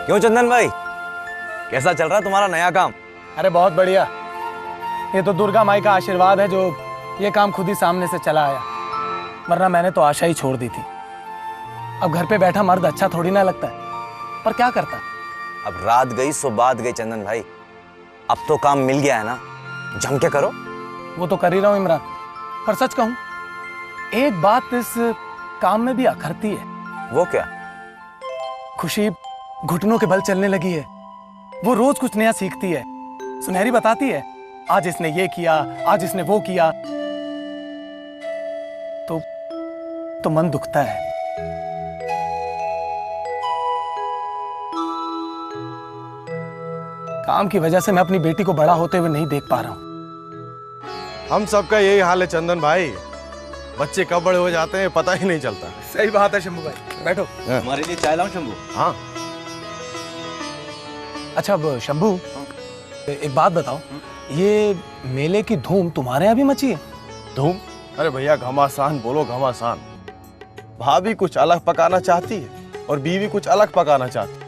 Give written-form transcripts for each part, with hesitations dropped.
क्यों चंदन भाई, कैसा चल रहा है तुम्हारा नया काम? अरे बहुत बढ़िया। ये तो दुर्गा माई का आशीर्वाद है जो ये काम खुद ही सामने से चला आया, वरना मैंने तो आशा ही छोड़ दी थी। अब घर पे बैठा मर्द अच्छा थोड़ी ना लगता है, पर क्या करता। अब रात गई सो बात गई चंदन भाई, अब तो काम मिल गया है ना, जम के करो। वो तो कर ही रहा हूं इमरान, पर सच कहूं एक बात इस काम में भी अखरती है। वो क्या? खुशी घुटनों के बल चलने लगी है। वो रोज कुछ नया सीखती है। सुनहरी बताती है आज इसने ये किया, आज इसने वो किया, तो मन दुखता है। काम की वजह से मैं अपनी बेटी को बड़ा होते हुए नहीं देख पा रहा हूं। हम सबका यही हाल है चंदन भाई, बच्चे कब बड़े हो जाते हैं पता ही नहीं चलता। सही बात है शंभू भाई, बैठो। तुम्हारे लिए चाय लाऊं शंभू? हाँ। अच्छा अब शंभू, एक बात बताओ, ये मेले की धूम तुम्हारे यहाँ भी मची है? धूम? अरे भैया घमासान बोलो, घमासान। भाभी कुछ अलग पकाना चाहती है और बीवी कुछ अलग पकाना चाहती है,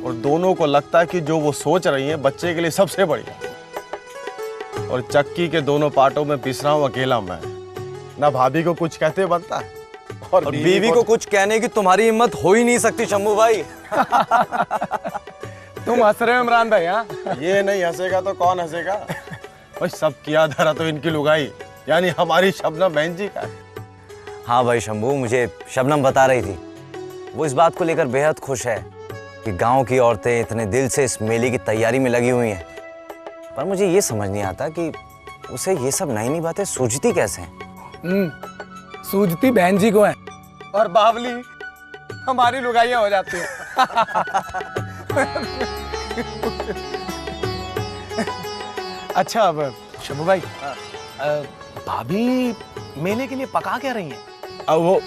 और दोनों को लगता है कि जो वो सोच रही है बच्चे के लिए सबसे बढ़िया। और चक्की के दोनों पार्टों में पिस रहा हूं अकेला मैं। ना भाभी को कुछ कहते बनता है और बीवी को कुछ कहने की तुम्हारी हिम्मत हो ही नहीं सकती शंभू भाई। तुम हंस रहे हो इमरान भाई? हाँ, ये नहीं हंसेगा तो कौन हंसेगा भाई। सब किया धरा तो इनकी लुगाई यानी हमारी शबनम बहन जी का है। हाँ भाई शंभू, मुझे शबनम बता रही थी, वो इस बात को लेकर बेहद खुश है कि गांव की औरतें इतने दिल से इस मेले की तैयारी में लगी हुई हैं। पर मुझे ये समझ नहीं आता कि उसे ये सब नई नई बातें सूझती कैसे हैं। सूझती बहन जी को है और बावली हमारी लुगाइयां हो जाती हैं। अच्छा अब शंभू भाई, भाभी मेले के लिए पका क्या रही हैं? अब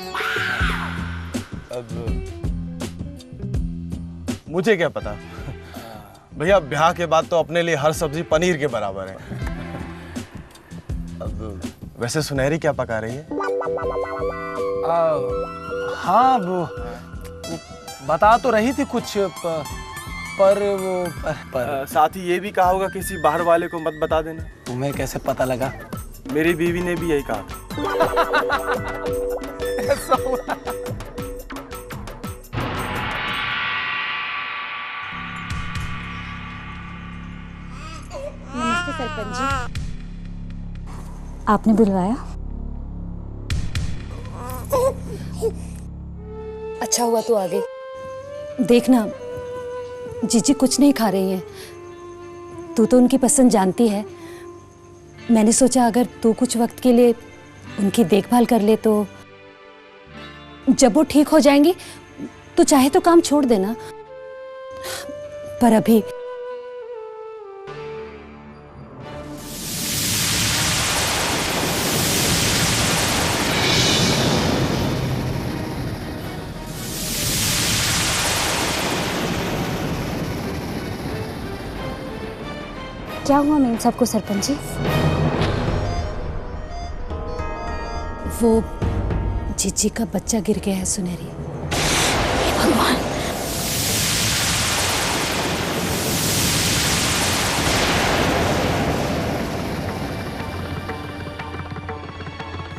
मुझे क्या पता भैया, ब्याह के बाद तो अपने लिए हर सब्जी पनीर के बराबर है। अब वैसे सुनहरी क्या पका रही है? हाँ वो बता तो रही थी कुछ, पर साथ ही ये भी कहा होगा किसी बाहर वाले को मत बता देना। तुम्हें कैसे पता लगा? मेरी बीवी ने भी यही कहा। नमस्ते सरपंच जी, आपने बुलवाया? अच्छा हुआ तू आ गई। देखना जीजी कुछ नहीं खा रही है, तू तो उनकी पसंद जानती है। मैंने सोचा अगर तू कुछ वक्त के लिए उनकी देखभाल कर ले तो जब वो ठीक हो जाएंगी तो चाहे तो काम छोड़ देना, पर अभी क्या हुआ मेम साहब को सरपंच जी? वो जीजी का बच्चा गिर गया है सुनहरी। भगवान,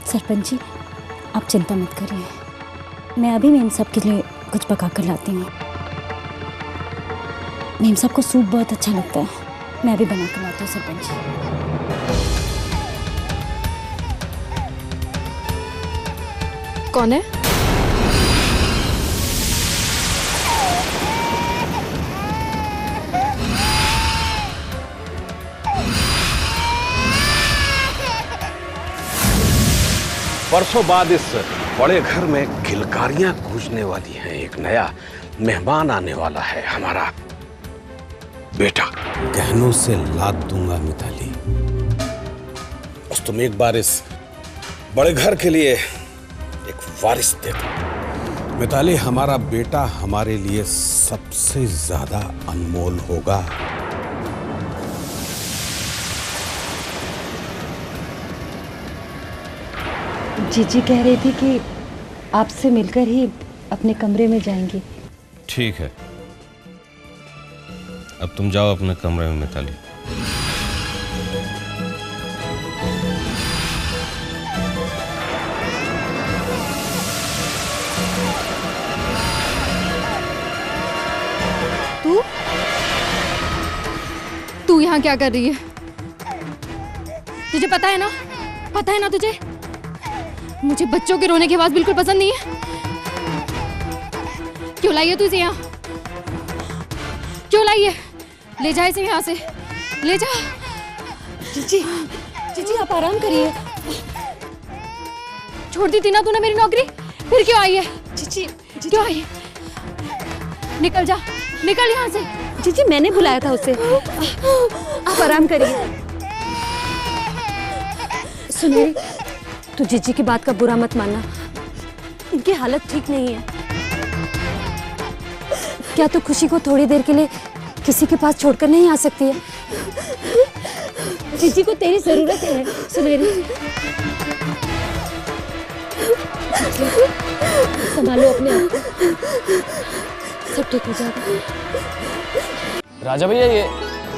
सरपंच जी आप चिंता मत करिए, मैं अभी मेम साहब के लिए कुछ पका कर लाती हूँ। मेम साहब को सूप बहुत अच्छा लगता है, मैं अभी बना कर लाती हूँ सरपंच जी। कौन है? परसों बाद इस बड़े घर में किलकारियां गूंजने वाली हैं। एक नया मेहमान आने वाला है, हमारा बेटा। गहनों से लाद दूंगा मिताली, बस तुम एक बार इस बड़े घर के लिए एक वारिस दे दो। मिताली, हमारा बेटा हमारे लिए सबसे ज्यादा अनमोल होगा। जीजी कह रही थी कि आपसे मिलकर ही अपने कमरे में जाएंगी। ठीक है, अब तुम जाओ अपने कमरे में मिताली। तू यहाँ क्या कर रही है? तुझे पता है ना? पता है ना तुझे? मुझे बच्चों के रोने की आवाज बिल्कुल पसंद नहीं है। क्यों लाई है तू इसे यहाँ? क्यों लाई है? ले जा इसे यहाँ से, ले जा। जीजी, जीजी आप आराम करिए। छोड़ दी थी ना तूने मेरी नौकरी, फिर क्यों आई है? जीजी, क्यों आई है? निकल जा, निकल यहाँ से। जीजी मैंने बुलाया था उसे। आप आराम करिए। सुनिए, तू जीजी की बात का बुरा मत मानना, इनकी हालत ठीक नहीं है। क्या तू खुशी को थोड़ी देर के लिए किसी के पास छोड़कर नहीं आ सकती है? जीजी को तेरी जरूरत है सुनेरी। संभालो अपने आप को, सब ठीक हो जाएगा। राजा भैया ये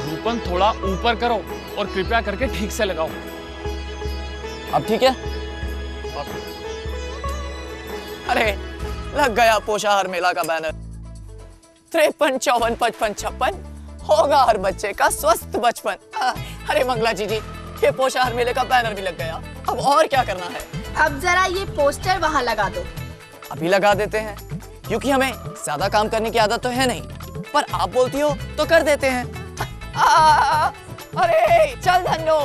रूपन थोड़ा ऊपर करो और कृपया करके ठीक से लगाओ। अब ठीक है? अरे लग गया पोषाहार मेला का बैनर। 53, 54, 55, 56 होगा हर बच्चे का स्वस्थ बचपन। अरे मंगला जी, ये पोषाहार मेले का बैनर भी लग गया। अब और क्या करना है? अब जरा ये पोस्टर वहाँ लगा दो। अभी लगा देते हैं, क्योंकि हमें ज्यादा काम करने की आदत तो है नहीं, पर आप बोलती हो तो कर देते हैं। अरे चल धन्नो।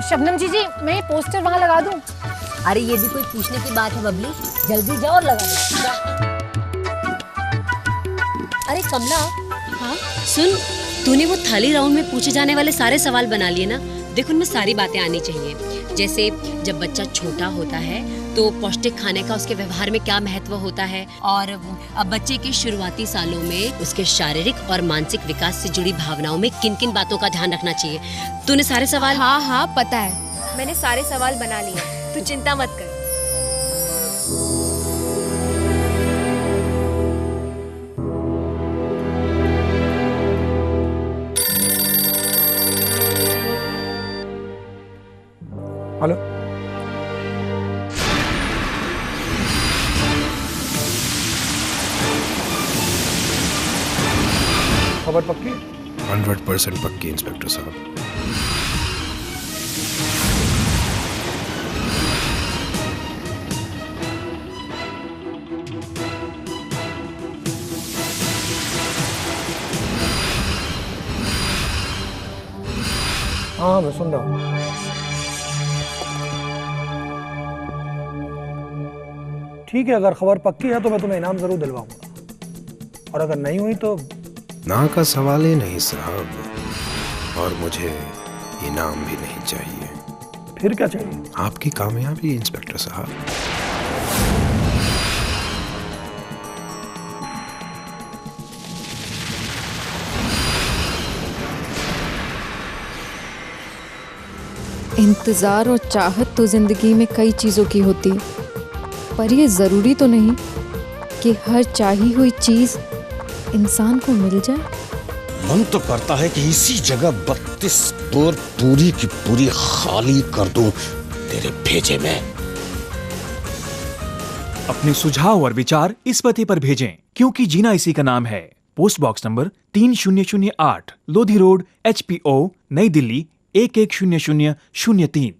शबनम जी, मैं ये पोस्टर वहाँ लगा दूँ? अरे ये भी कोई पूछने की बात है बबली, जल्दी जाओ और लगा दो। अरे कमला, हाँ सुन, तूने वो थाली राउंड में पूछे जाने वाले सारे सवाल बना लिए ना? देखो उनमें सारी बातें आनी चाहिए, जैसे जब बच्चा छोटा होता है तो पौष्टिक खाने का उसके व्यवहार में क्या महत्व होता है, और अब बच्चे के शुरुआती सालों में उसके शारीरिक और मानसिक विकास से जुड़ी भावनाओं में किन किन बातों का ध्यान रखना चाहिए। तूने सारे सवाल? हाँ हाँ पता है, मैंने सारे सवाल बना लिए, तू चिंता मत कर। हेलो, खबर पक्की? 100% पक्की इंस्पेक्टर साहब। हाँ मैं सुन रहा हूँ। ठीक है, अगर खबर पक्की है तो मैं तुम्हें इनाम जरूर दिलवाऊंगा, और अगर नहीं हुई तो ना का सवाल ही नहीं साहब, और मुझे इनाम भी नहीं चाहिए। फिर क्या चाहिए? आपकी कामयाबी इंस्पेक्टर साहब। इंतजार और चाहत तो जिंदगी में कई चीजों की होती, पर ये जरूरी तो नहीं कि हर चाही हुई चीज इंसान को मिल जाए। मन तो करता है कि इसी जगह 32 बोर पूरी की पूरी खाली कर दूं तेरे भेजे में। अपने सुझाव और विचार इस पते पर भेजें, क्योंकि जीना इसी का नाम है। Post box number 3008, Lodhi road, HPO, नई दिल्ली 110003।